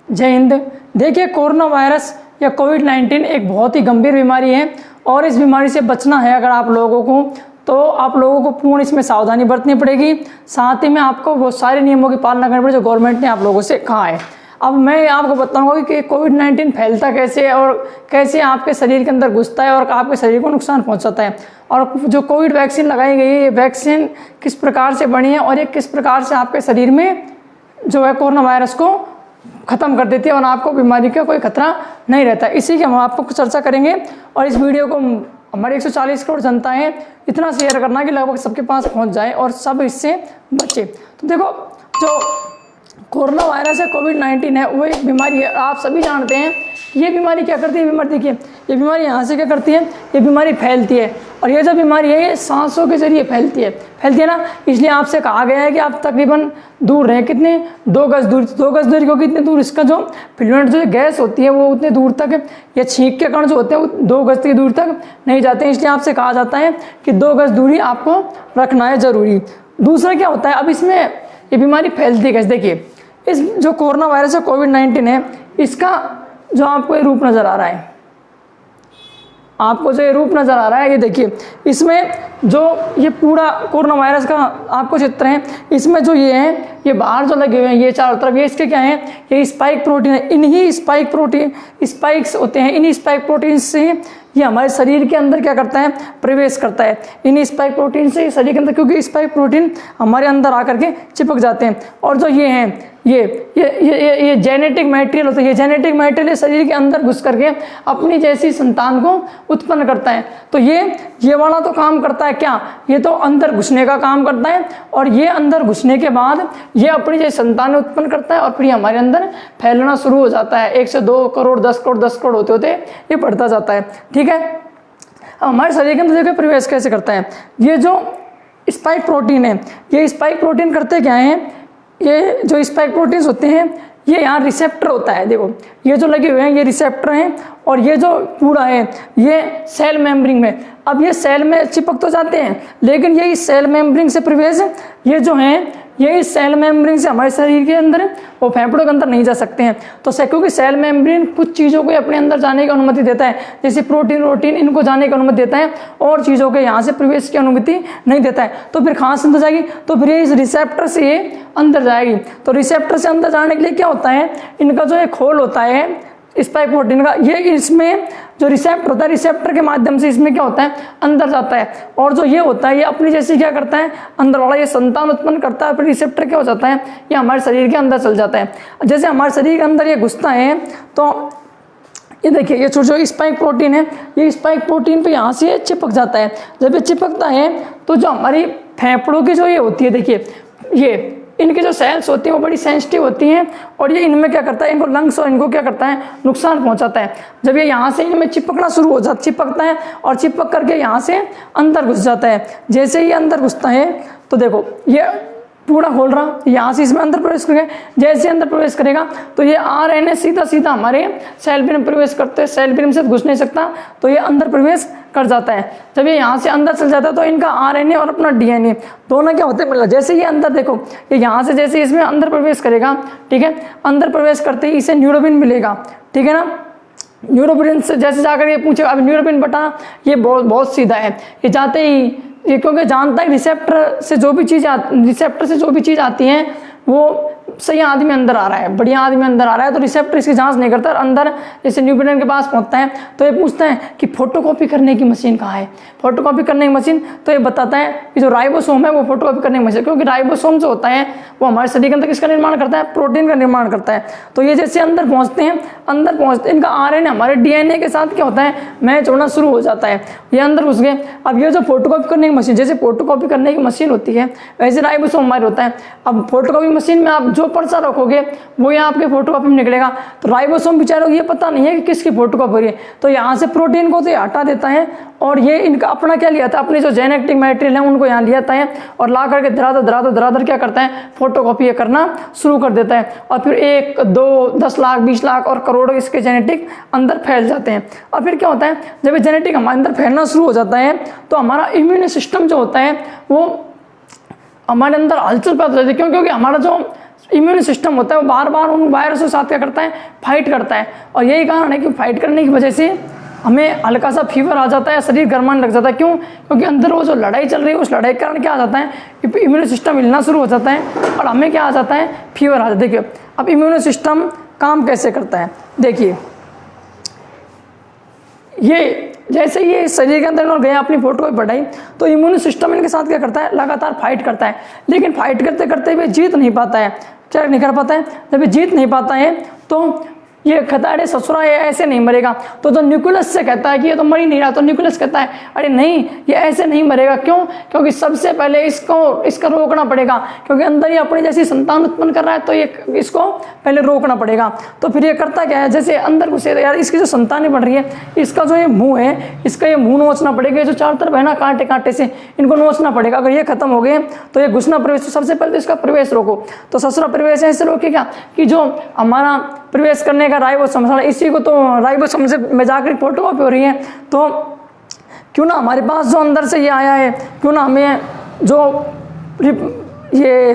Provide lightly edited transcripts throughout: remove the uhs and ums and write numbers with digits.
जय हिंद। देखिए, corona virus या कोविड-19 एक बहुत ही गंभीर बीमारी है और इस बीमारी से बचना है अगर आप लोगों को, तो आप लोगों को पूर्ण इसमें सावधानी बरतनी पड़ेगी। साथ ही में आपको वो सारे नियमों की पालना करनी पड़ेगी जो गवर्नमेंट ने आप लोगों से कहा है। अब मैं आपको बताऊंगा कि कोविड-19 फैलता कैसे है और कैसे आपके शरीर के अंदर घुसता है और आपके शरीर को नुकसान पहुंचाता है, और जो कोविड वैक्सीन लगाई गई है ये वैक्सीन किस प्रकार से बनी है और ये किस प्रकार से आपके शरीर में जो है कोरोना वायरस को ख़त्म कर देती है और आपको बीमारी का कोई खतरा नहीं रहता। इसी की हम आपको चर्चा करेंगे और इस वीडियो को हमारे 140 करोड़ जनता है इतना शेयर करना कि लगभग सबके पास पहुंच जाए और सब इससे बचे। तो देखो, जो कोरोना वायरस है, कोविड-19 है, वो एक बीमारी है, आप सभी जानते हैं। ये बीमारी क्या करती है? बीमारी देखिए, ये बीमारी यहाँ से क्या करती है, ये बीमारी फैलती है और ये जो बीमारी है ये सांसों के जरिए फैलती है ना। इसलिए आपसे कहा गया है कि आप तकरीबन दूर रहें, कितने 2 गज दूर। 2 गज दूरी को कितने दूर, इसका जो फिल्मेंट जो गैस होती है वो उतने दूर तक, या छींक के कण जो होते हैं वो 2 गज की दूर तक नहीं जाते हैं। इसलिए आपसे कहा जाता है कि 2 गज दूरी आपको रखना है ज़रूरी। दूसरा क्या होता है, अब इसमें ये बीमारी फैलती कैसे? देखिए, इस जो कोरोना वायरस है, कोविड-19 है, इसका जो आपको ये रूप नज़र आ रहा है, आपको जो ये रूप नज़र आ रहा है, ये देखिए, इसमें जो ये पूरा कोरोना वायरस का आपको चित्र है, इसमें जो ये है, ये बाहर जो लगे हुए हैं ये चारों तरफ, ये इसके क्या हैं, ये स्पाइक प्रोटीन है। इन्हीं स्पाइक प्रोटीन, स्पाइक्स होते हैं, इन्हीं स्पाइक प्रोटीन से ये हमारे शरीर के अंदर क्या करता है, प्रवेश करता है। इन्हीं स्पाइक प्रोटीन से शरीर के अंदर, क्योंकि स्पाइक प्रोटीन हमारे अंदर आकर के चिपक जाते हैं, और जो ये हैं ये जेनेटिक मटेरियल होता है। ये जेनेटिक मटेरियल शरीर के अंदर घुस करके अपनी जैसी संतान को उत्पन्न करता है। तो ये वाला तो काम करता है क्या, ये तो अंदर घुसने का काम करता है, और ये अंदर घुसने के बाद ये अपनी जैसी संतान उत्पन्न करता है और फिर हमारे अंदर फैलना शुरू हो जाता है। 1 से 2 करोड़ 10 करोड़ 10 करोड़ होते होते ये बढ़ता जाता है। ठीक है, अब हमारे शरीर के अंदर देखिए प्रवेश कैसे करता है। ये जो स्पाइक प्रोटीन है, ये स्पाइक प्रोटीन करते क्या हैं, ये जो स्पाइक प्रोटीन्स होते हैं ये यहाँ रिसेप्टर होता है। देखो, ये जो लगे हुए हैं ये रिसेप्टर हैं, और ये जो पूरा है ये सेल मेम्ब्रेन में, अब ये सेल में चिपक तो जाते हैं, लेकिन ये इस सेल मेम्ब्रेन से प्रवेश, ये जो हैं ये इस सेल मेम्ब्रेन से हमारे शरीर के अंदर वो फेफड़ों के अंदर नहीं जा सकते हैं। तो क्योंकि सेल मेम्ब्रेन कुछ चीज़ों को अपने अंदर जाने की अनुमति देता है, जैसे प्रोटीन इनको जाने की अनुमति देता है, और चीज़ों के यहाँ से प्रवेश की अनुमति नहीं देता है। तो फिर कहाँ से अंदर जाएगी, तो फिर ये इस रिसेप्टर से ये अंदर जाएगी। तो रिसेप्टर से अंदर जाने के लिए क्या होता है, इनका जो एक खोल होता है स्पाइक प्रोटीन का, ये इसमें जो रिसेप्टर होता है, रिसेप्टर के माध्यम से इसमें क्या होता है, अंदर जाता है, और जो ये होता है ये अपनी जैसी क्या करता है, अंदर वाला ये संतान उत्पन्न करता है। फिर रिसेप्टर क्या हो जाता है, ये हमारे शरीर के अंदर चल जाता है। जैसे हमारे शरीर के अंदर ये घुसता है, तो ये देखिए, ये जो स्पाइक प्रोटीन है, ये स्पाइक प्रोटीन पे यहाँ से चिपक जाता है। जब ये चिपकता है तो जो हमारी फेफड़ों की जो ये होती है, देखिए ये इनकी जो सेल्स होती हैं वो बड़ी सेंसिटिव होती हैं, और ये इनमें क्या करता है, इनको लंग्स और इनको क्या करता है, नुकसान पहुंचाता है। जब ये यहाँ से इनमें चिपकना शुरू हो जाता, चिपकता है और चिपक करके यहाँ से अंदर घुस जाता है। जैसे ही अंदर घुसता है तो देखो ये पूरा खोल रहा, यहाँ से इसमें अंदर प्रवेश करेगा। जैसे अंदर प्रवेश करेगा तो ये RNA सीधा हमारे सेल में प्रवेश करते हैं, सेल में से घुस नहीं सकता, तो ये अंदर प्रवेश कर जाता है। जब ये यहाँ से अंदर चल जाता है तो इनका RNA और अपना DNA दोनों क्या होते हैं, मिला। जैसे ये अंदर देखो, ये यहाँ से जैसे इसमें अंदर प्रवेश करेगा, ठीक है, अंदर प्रवेश करते ही इसे न्यूरोबिन मिलेगा, ठीक है ना। न्यूरोबिन से जैसे जाकर ये पूछेगा, अब न्यूरोबिन बटा ये बहुत सीधा है, ये जाते ही ये क्योंकि जानता है रिसेप्टर से जो भी चीज़ आती है वो सही आदमी अंदर आ रहा है, बढ़िया आदमी अंदर आ रहा है, तो रिसेप्टर इसकी जांच नहीं करता। अंदर जैसे न्यूरोबिन के पास पहुंचता है तो ये पूछता है कि फोटोकॉपी करने की मशीन कहाँ है, फोटोकॉपी करने की मशीन, तो ये बताता है कि जो राइबोसोम है वो फोटोकॉपी करने की मशीन, क्योंकि राइबोसोम जो होता है वो हमारे शरीर के अंदर किसका निर्माण करता है, प्रोटीन का निर्माण करता है। तो ये जैसे अंदर पहुँचते हैं, इनका RNA हमारे DNA के साथ क्या होता है, मैच होना शुरू हो जाता है, ये अंदर घुस गए। अब ये जो फोटोकॉपी करने की मशीन, जैसे फोटोकॉपी करने की मशीन होती है वैसे राइबोसोम हमारे होता है। अब फोटोकॉपी मशीन में आप जो पर्चा रखोगे वो यहाँ आपके फोटोकॉपी में निकलेगा। तो राइबोसोम बेचारों को ये पता नहीं है कि किसकी फोटोकॉपी हो रही है, तो यहाँ से प्रोटीन को तो ये हटा देता है, और ये इनका अपना क्या लिया था, अपने जो जेनेटिक मटेरियल है उनको यहाँ लिया है, और ला करके धराधर क्या करता है, फोटोकॉपी करना शुरू कर देता है। और फिर 1, 2, 10 लाख 20 लाख और करोड़ों इसके जेनेटिक अंदर फैल जाते हैं। और फिर क्या होता है, जब ये जेनेटिक हमारे अंदर फैलना शुरू हो जाता है तो हमारा इम्यून सिस्टम जो होता है वो हमारे अंदर हलचल पैदा हो जाती है। क्योंकि हमारा जो इम्यून सिस्टम होता है वो बार बार उन वायरस के साथ क्या करता है, फाइट करता है। और यही कारण है कि फाइट करने की वजह से हमें हल्का सा फीवर आ जाता है, शरीर गर्माने लग जाता है। क्यों? क्योंकि अंदर वो जो लड़ाई चल रही है, उस लड़ाई के कारण क्या आ जाता है, इम्यून सिस्टम हिलना शुरू हो जाता है और हमें क्या आ जाता है, फीवर आ जाता है। देखिए अब इम्यून सिस्टम काम कैसे करता है, देखिए ये जैसे ये शरीर के अंदर गया अपनी फोटो बढ़ाई, तो इम्यून सिस्टम इनके साथ क्या करता है, लगातार फाइट करता है। लेकिन फाइट करते करते भी जीत नहीं पाता है, क्या नहीं कर पाता है, जब जीत नहीं पाता है तो ये कहता है अरे ससुरा ये ऐसे नहीं मरेगा। तो न्यूक्लियस से कहता है कि ये तो मर ही नहीं रहा, तो न्यूक्लियस कहता है अरे नहीं ये ऐसे नहीं मरेगा। क्यों? क्योंकि सबसे पहले इसका रोकना पड़ेगा, क्योंकि अंदर ही अपनी जैसी संतान उत्पन्न कर रहा है, तो ये इसको पहले रोकना पड़ेगा। तो फिर ये करता क्या है, जैसे अंदर घुसे यार इसकी जो संतानें बढ़ रही है, इसका जो ये मुंह है, इसका ये मुंह नोचना पड़ेगा, जो चारों तरफ है ना कांटे कांटे से, इनको नोचना पड़ेगा। अगर ये खत्म हो गए तो ये घुसना प्रवेश, तो सबसे पहले तो इसका प्रवेश रोको। तो ससुरा प्रवेश ऐसे रोके क्या कि जो हमारा प्रवेश करने का राइबोसोम, इसी को तो राइबोसोम से में जाकर फोटो कॉपी हो रही है। तो क्यों ना हमारे पास जो अंदर से ये आया है, क्यों ना हमें जो ये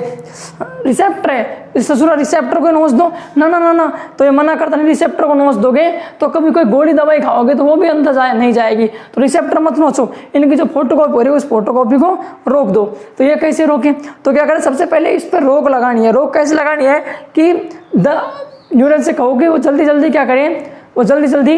रिसेप्टर है, इस ससुरा रिसेप्टर को नोच दो ना ना ना ना। तो ये मना करता नहीं, रिसेप्टर को नोच दोगे तो कभी कोई गोली दवाई खाओगे तो वो भी अंदर नहीं जाएगी। तो रिसेप्टर मत नोचो, इनकी जो फोटो कॉपी हो रही है उस फोटो कॉपी को रोक दो। तो ये कैसे रोकें, तो क्या करें, सबसे पहले इस पर रोक लगानी है। रोक कैसे लगानी है कि न्यूरॉन से कहोगे वो जल्दी जल्दी क्या करें, वो जल्दी जल्दी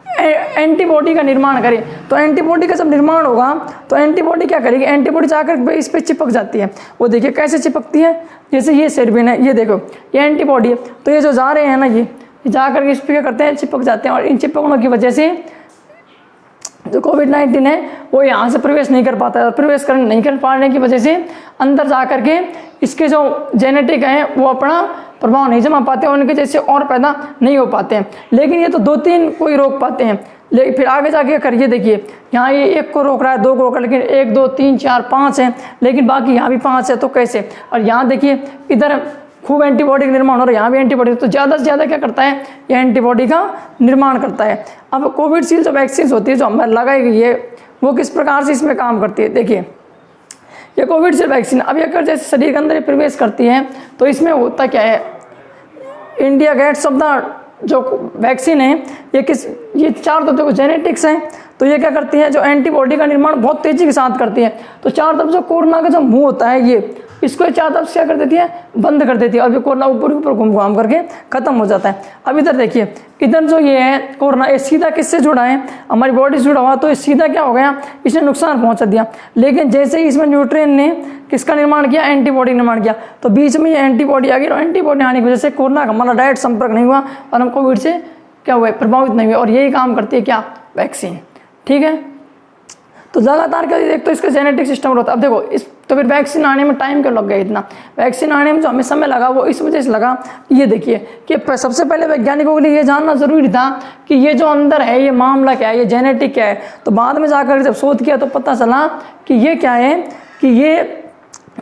एंटीबॉडी का निर्माण करें। तो एंटीबॉडी का जब निर्माण होगा तो एंटीबॉडी क्या करेगी, एंटीबॉडी जाकर इस पे चिपक जाती है। वो देखिए कैसे चिपकती है, जैसे ये सेरबिन है, ये देखो ये एंटीबॉडी है। तो ये जो जा रहे हैं ना, ये जाकर इस पे क्या करते हैं, चिपक जाते हैं। और इन चिपकने की वजह से जो कोविड-19 है वो यहाँ से प्रवेश नहीं कर पाता है, और प्रवेश नहीं कर पाने की वजह से अंदर जा कर के इसके जो जेनेटिक हैं वो अपना प्रभाव नहीं जमा पाते, उनके जैसे और पैदा नहीं हो पाते हैं। लेकिन ये तो 2-3 को ही रोक पाते हैं, लेकिन फिर आगे जाके करिए, देखिए यहाँ ये 1 को रोक रहा है, 2 को रोक रहा है, लेकिन 1 2 3 4 5 है, लेकिन बाकी यहाँ भी 5 है, तो कैसे। और यहाँ देखिए इधर खूब एंटीबॉडी का निर्माण हो रहा है, यहाँ भी एंटीबॉडी, तो ज़्यादा से ज़्यादा क्या करता है, ये एंटीबॉडी का निर्माण करता है। अब कोविडशील्ड जो वैक्सीन होती है जो हमारे लगाई गई है, वो किस प्रकार से इसमें काम करती है, देखिए ये कोविडशील्ड वैक्सीन अब अगर जैसे शरीर के अंदर प्रवेश करती है तो इसमें होता क्या है, इंडिया गेट्स ऑफ द जो वैक्सीन है ये 4 तत्वों को जेनेटिक्स हैं। तो ये क्या करती है, जो एंटीबॉडी का निर्माण बहुत तेजी के साथ करती है। तो 4 तरफ जो कोरोना का जो मुंह होता है, ये इसको 4 तरफ से क्या कर देती है, बंद कर देती है। अब ये कोरोना ऊपर ऊपर घूम करके खत्म हो जाता है। अब इधर देखिए, इधर जो ये है कोरोना, ये सीधा किससे जुड़ा है, हमारी बॉडी से जुड़ा हुआ, तो ये सीधा क्या हो गया, इसने नुकसान पहुंचा दिया। लेकिन जैसे ही इसमें न्यूट्रिएंट ने किसका निर्माण किया, एंटीबॉडी निर्माण किया, तो बीच में ये एंटीबॉडी आ गई, और एंटीबॉडी आने की वजह से कोरोना का हमारा डायरेक्ट संपर्क नहीं हुआ और हम कोविड से क्या हुआ, प्रभावित नहीं हुए। और यही काम करती है क्या, वैक्सीन। ठीक है, तो लगातार क्या एक तो इसका जेनेटिक सिस्टम होता है। अब देखो तो फिर वैक्सीन आने में टाइम क्यों लग गया इतना, वैक्सीन आने में जो हमें समय लगा वो इस वजह से लगा, ये देखिए कि सबसे पहले वैज्ञानिकों के लिए ये जानना जरूरी था कि ये जो अंदर है ये मामला क्या है, ये जेनेटिक क्या है। तो बाद में जाकर जब शोध किया तो पता चला कि ये क्या है, कि ये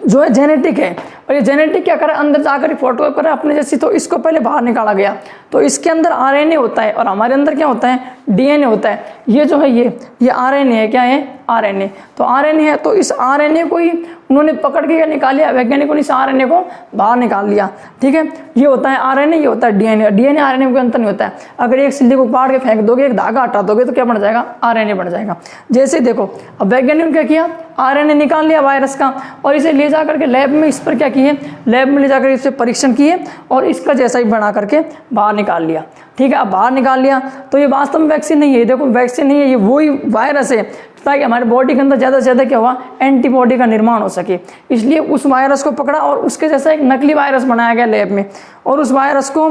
जो है जेनेटिक है। और ये जेनेटिक क्या करे, अंदर जाकर फोटो करे अपने जैसी, तो इसको पहले बाहर निकाला गया। तो इसके अंदर आरएनए होता है और हमारे अंदर क्या होता है, डीएनए होता है। ये जो है ये आरएनए है, क्या है, आरएनए। तो आरएनए है, तो इस आरएनए को ही उन्होंने पकड़ के निकाल लिया, वैज्ञानिकों ने इस आरएनए को बाहर निकाल लिया। ठीक है, ये होता है आरएनए, ये होता है डीएनए। डीएनए आरएनए में अंतर नहीं होता है। अगर एक सिल्ली को पाड़ के फेंक दोगे, एक धागा हटा दोगे, तो क्या बन जाएगा, आरएनए बन जाएगा। जैसे देखो अब वैज्ञानिकों ने क्या किया, आरएनए निकाल लिया वायरस का, और इसे ले जाकर के लैब में इस पर क्या किए, लैब में ले जाकर इसे परीक्षण किए और इसका जैसा ही बना करके बाहर निकाल लिया। ठीक है, अब बाहर निकाल लिया तो ये वास्तव में वैक्सीन नहीं है। देखो वैक्सीन नहीं है, ये वही वायरस है, ताकि हमारे बॉडी के अंदर ज़्यादा से ज़्यादा क्या हुआ, एंटीबॉडी का निर्माण हो सके। इसलिए उस वायरस को पकड़ा और उसके जैसा एक नकली वायरस बनाया गया लैब में, और उस वायरस को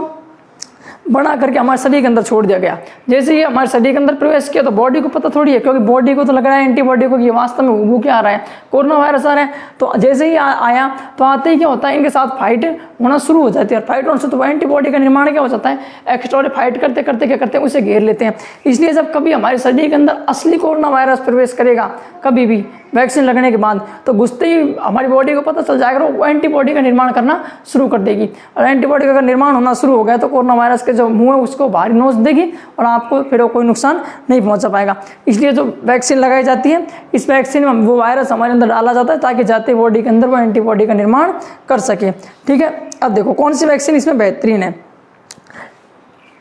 बना करके हमारे शरीर के अंदर छोड़ दिया गया। जैसे ये हमारे शरीर के अंदर प्रवेश किया तो बॉडी को पता थोड़ी है, क्योंकि बॉडी को तो लग रहा है एंटीबॉडी को कि ये वास्तव में वो क्या आ रहा है, कोरोना वायरस आ रहा है। तो जैसे ही आया तो आते ही क्या होता है, इनके साथ फाइट होना शुरू हो जाती है। और फाइट होने से तो एंटीबॉडी का निर्माण क्या हो जाता है, एक्स्ट्रा फाइट करते करते क्या करते हैं, उसे घेर लेते हैं। इसलिए जब कभी हमारे शरीर के अंदर असली कोरोना वायरस प्रवेश करेगा, कभी भी वैक्सीन लगने के बाद, तो घुसते ही हमारी बॉडी को पता चल जाएगा, वो एंटीबॉडी का निर्माण करना शुरू कर देगी। और एंटीबॉडी का अगर निर्माण होना शुरू हो गया तो कोरोना वायरस के जो मुंह है उसको बाहर नोच देगी और आपको फिर कोई नुकसान नहीं पहुंचा पाएगा। इसलिए जो वैक्सीन लगाई जाती है, इस वैक्सीन में वो वायरस हमारे अंदर डाला जाता है ताकि जाते बॉडी के अंदर वो एंटीबॉडी का निर्माण कर सके। ठीक है। अब देखो कौन सी वैक्सीन इसमें बेहतरीन है।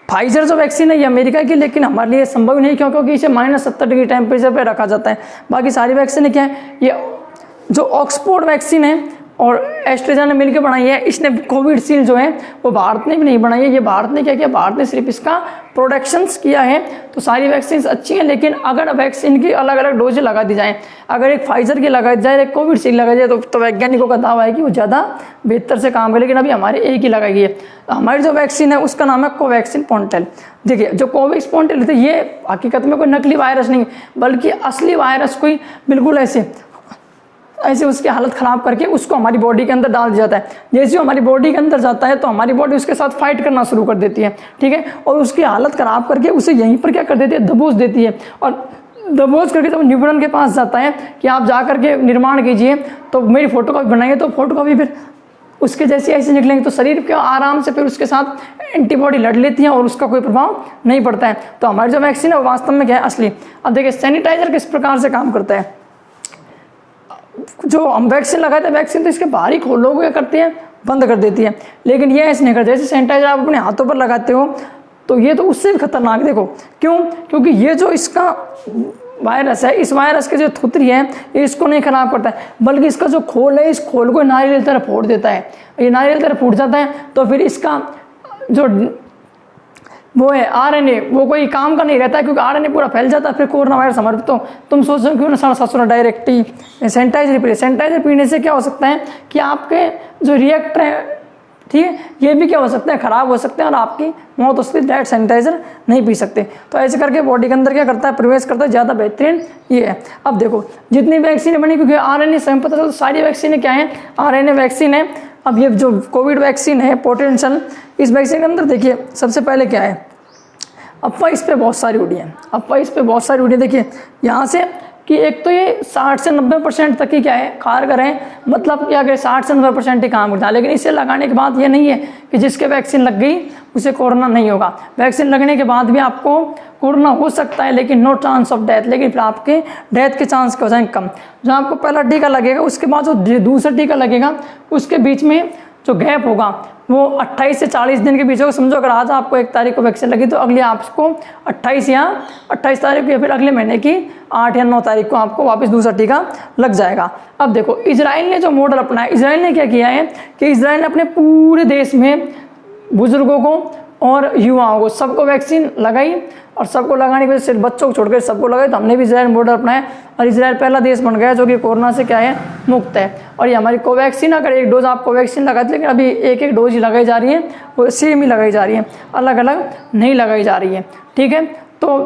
फाइजर जो वैक्सीन है ये अमेरिका की, लेकिन हमारे लिए संभव नहीं, क्योंकि इसे -70 डिग्री टेम्परेचर पे रखा जाता है। बाकी सारी वैक्सीन क्या है, ये जो ऑक्सफोर्ड वैक्सीन है और एस्ट्रेजा ने मिलकर बनाई है, इसने कोविशील्ड जो है वो भारत ने भी नहीं बनाई है। ये भारत ने क्या किया, भारत ने सिर्फ इसका प्रोडक्शंस किया है। तो सारी वैक्सीन अच्छी हैं, लेकिन अगर वैक्सीन की अलग अलग डोज लगा दी जाए, अगर एक फाइजर की लगाई जाए, एक कोविशील्ड लगाई जाए, तो वैज्ञानिकों का दावा है कि वो ज़्यादा बेहतर से काम करे। लेकिन अभी हमारे एक ही लगाई है। तो हमारी जो वैक्सीन है उसका नाम है कोवैक्सीन पॉन्टेल। देखिए जो कोवैक्स पॉन्टेल थे ये हकीकत में कोई नकली वायरस नहीं, बल्कि असली वायरस कोई बिल्कुल ऐसे उसकी हालत ख़राब करके उसको हमारी बॉडी के अंदर डाल दिया जाता है। जैसे वो हमारी बॉडी के अंदर जाता है तो हमारी बॉडी उसके साथ फाइट करना शुरू कर देती है, ठीक है। और उसकी हालत ख़राब करके उसे यहीं पर क्या कर देती है, दबोच देती है। और दबोच करके जब निपुणन के पास जाता है कि आप जा करके निर्माण कीजिए, तो मेरी फोटोकॉपी बनाइए, तो फोटोकॉपी फिर उसके जैसे ऐसे निकलेंगे, तो शरीर के आराम से फिर उसके साथ एंटीबॉडी लड़ लेती है और उसका कोई प्रभाव नहीं पड़ता है। तो हमारी जो वैक्सीन है वो वास्तव में क्या है, असली। अब देखिए सैनिटाइजर किस प्रकार से काम करता है। जो हम वैक्सीन लगाते हैं, वैक्सीन तो इसके बाहर ही खोलो क्या करती है, बंद कर देती है, लेकिन ये ऐसे नहीं करते। जैसे सैनिटाइजर आप अपने हाथों पर लगाते हो तो ये तो उससे भी खतरनाक, देखो क्यों, क्योंकि ये जो इसका वायरस है, इस वायरस के जो थुतरी है ये इसको नहीं खराब करता है, बल्कि इसका जो खोल है, इस खोल को नारियल तरह फोड़ देता है। ये नारियल तरह फूट जाता है तो फिर इसका जो वो है आरएनए, वो कोई काम का नहीं रहता है, क्योंकि आरएनए पूरा फैल जाता है। फिर कोरोना वायरस हमारे तो तुम सोच रहे हो क्यों ना 750 डायरेक्ट ही सैनिटाइजर पीने। सैनिटाइजर पीने से क्या हो सकता है कि आपके जो रिएक्टर है, ठीक है, ये भी क्या हो सकते हैं, खराब हो सकते हैं और आपकी मौत हो सकती है। डायरेक्ट सैनिटाइजर नहीं पी सकते। तो ऐसे करके बॉडी के अंदर क्या करता है, प्रवेश करता है। ज़्यादा बेहतरीन ये है। अब देखो जितनी वैक्सीन बनी, क्योंकि आरएनए से पता चलता सारी वैक्सीन क्या है, आरएनए वैक्सीन है। अब ये जो कोविड वैक्सीन है पोटेंशियल, इस वैक्सीन के अंदर देखिए सबसे पहले क्या है, अफवाह इस पे बहुत सारी उड़ी है, अफवाह इस पे बहुत सारी उड़ी है। देखिए यहाँ से कि एक तो ये 60 से 90% तक ही क्या है, कारगर है, मतलब क्या कि 60 से 90% ही काम करता है। लेकिन इसे लगाने के बाद ये नहीं है कि जिसके वैक्सीन लग गई उसे कोरोना नहीं होगा। वैक्सीन लगने के बाद भी आपको कोरोना हो सकता है, लेकिन नो चांस ऑफ डेथ, लेकिन फिर आपके डेथ के चांस हो जाएंगे कम। जहाँ आपको पहला टीका लगेगा उसके बाद जो दूसरा टीका लगेगा उसके बीच में जो गैप होगा वो 28 से 40 दिन के बीच होगा। समझो अगर आज आपको 1 तारीख को वैक्सीन लगी तो अगले आपको 28 तारीख या फिर अगले महीने की 8 या 9 तारीख को आपको वापस दूसरा टीका लग जाएगा। अब देखो इजराइल ने जो मॉडल अपनाया, इजराइल ने क्या किया है कि इजराइल ने अपने पूरे देश में बुजुर्गों को और युवाओं को सबको वैक्सीन लगाई, और सबको लगाने की वजह से सिर्फ बच्चों को छोड़कर सबको लगाई। तो हमने भी इजराइल मॉडल अपनाया और इजराइल पहला देश बन गया जो कि कोरोना से क्या है, मुक्त है। और ये हमारी कोवैक्सीन, अगर एक डोज आप कोवैक्सीन लगाते, लेकिन अभी एक डोज ही लगाई जा रही है, वो सेम ही लगाई जा रही है, अलग अलग नहीं लगाई जा रही है, ठीक है। तो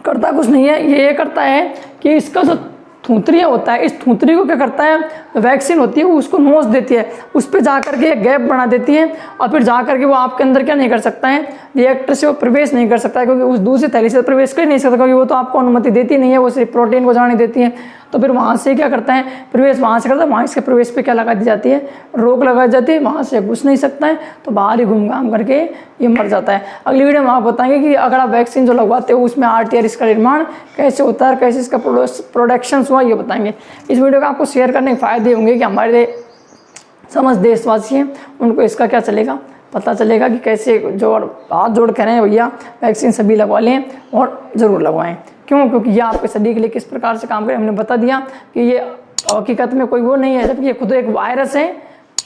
करता कुछ नहीं है, ये करता है कि इसका जो थूतरिया होता है, इस थूतरी को क्या करता है, वैक्सीन होती है वो उसको नोच देती है, उस पर जा करके एक गैप बना देती है, और फिर जा करके वो आपके अंदर क्या नहीं कर सकता है, रिएक्टर से वो प्रवेश नहीं कर सकता है, क्योंकि उस दूसरी थैली से प्रवेश कर नहीं सकता, क्योंकि वो तो आपको अनुमति देती नहीं है, वो सिर्फ प्रोटीन को जाने देती है। तो फिर वहाँ से क्या करता है, प्रवेश वहाँ से करता है, वहाँ इसके प्रवेश पे क्या लगा दी जाती है, रोक लगा दी जाती है, वहाँ से घुस नहीं सकता है, तो बाहर ही घूम घाम करके ये मर जाता है। अगली वीडियो में आप बताएंगे कि अगर आप वैक्सीन जो लगवाते हो उसमें RT इसका निर्माण कैसे होता है, कैसे इसका प्रोडक्शन हुआ, ये बताएंगे। इस वीडियो को आपको शेयर करने के फायदे होंगे कि हमारे समझ देशवासी हैं उनको इसका क्या चलेगा, पता चलेगा कि कैसे जो हाथ जोड़ कर रहे हैं भैया वैक्सीन सभी लगवा लें और ज़रूर लगवाएं। क्यों, क्योंकि ये आपके शरीर के लिए किस प्रकार से काम करे। हमने बता दिया कि ये हकीकत में कोई वो नहीं है, जबकि ये खुद एक वायरस है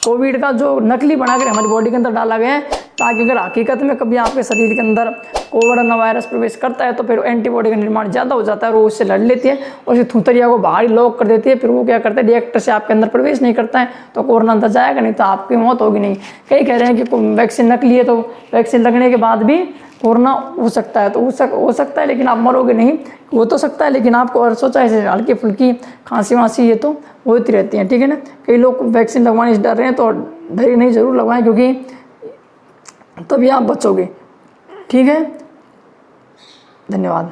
कोविड का, जो नकली बनाकर हमारी बॉडी के अंदर डाला गया है, ताकि अगर हकीकत में कभी आपके शरीर के अंदर कोरोना वायरस प्रवेश करता है तो फिर एंटीबॉडी का निर्माण ज़्यादा हो जाता है और वो उससे लड़ लेती है और इस थूतरिया को बाहर ही लॉक कर देती है। फिर वो क्या करता है, रिएक्टर से आपके अंदर प्रवेश नहीं करता है, तो कोरोना अंदर जाएगा नहीं, तो आपकी मौत होगी नहीं। कई कह रहे हैं कि वैक्सीन नकली है, तो वैक्सीन लगने के बाद भी कोरोना हो सकता है, तो हो सकता है, लेकिन आप मरोगे नहीं। हो तो सकता है, लेकिन आपको और सोचा ऐसे हल्की फुल्की खांसी वांसी ये तो होती रहती है, ठीक है ना। कई लोग वैक्सीन लगवाने से डर रहे हैं, तो डर नहीं, ज़रूर लगवाएं, क्योंकि तभी आप बचोगे, ठीक है। धन्यवाद।